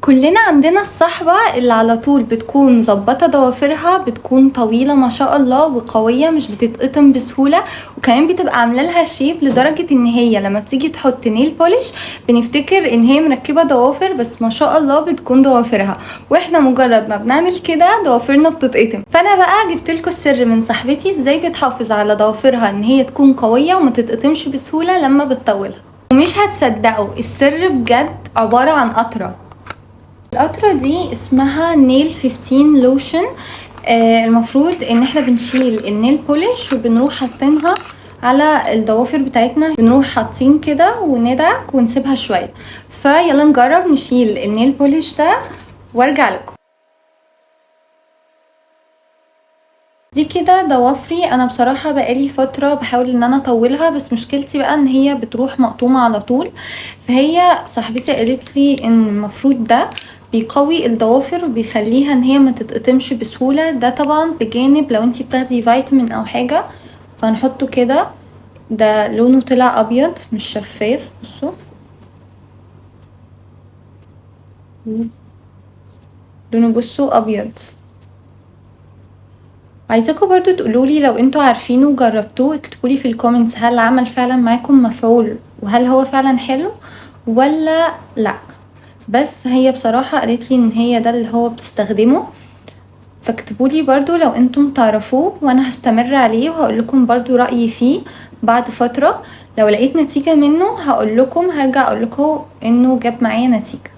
كلنا عندنا الصحبة اللي على طول بتكون مظبطة ضوافرها، بتكون طويلة ما شاء الله وقوية مش بتتقطم بسهولة، وكمان بتبقى عاملة لها شيب لدرجة ان هي لما بتيجي تحط نيل بوليش بنفتكر ان هي مركبة ضوافر، بس ما شاء الله بتكون ضوافرها واحنا مجرد ما بنعمل كده ضوافرنا بتتقطم. فانا بقى جبتلكوا السر من صاحبتي ازاي بتحافظ على ضوافرها ان هي تكون قوية وما تتقطمش بسهولة لما بتطولها. ومش هتصدقوا السر بجد عبارة عن قطرة. القطرة دي اسمها نيل 15 لوشن. المفروض ان احنا بنشيل النيل بوليش وبنروح حاطينها على الضوافر بتاعتنا، بنروح حاطين كده وندعك ونسيبها شوية. فيلا نجرب نشيل النيل بوليش ده وارجع لكم. دي كده ضوافري. انا بصراحة بقالي فترة بحاول ان انا اطولها، بس مشكلتي بقى ان هي بتروح مقطومة على طول. فهي صاحبتي قالت لي ان المفروض ده بيقوي الضوافر وبيخليها ان هي ما تتقطمش بسهولة. ده طبعا بجانب لو انتي بتاخدي فيتامين او حاجة. فهنحطه كده. ده لونه طلع ابيض مش شفاف، بصوا لونه، بصوا ابيض. عايزاكم برضو تقولولي لو انتوا عارفينه وجربتوه، اكتبولي في الكومنتس هل عمل فعلا معاكم مفعول وهل هو فعلا حلو ولا لا. بس هي بصراحة قالتلي ان هي ده اللي هو بتستخدمه. فاكتبولي برضو لو انتم تعرفوه وانا هستمر عليه وهقولكم برضو رأيي فيه بعد فترة. لو لقيت نتيجة منه هقولكم، هرجع اقولكم انه جاب معايا نتيجة.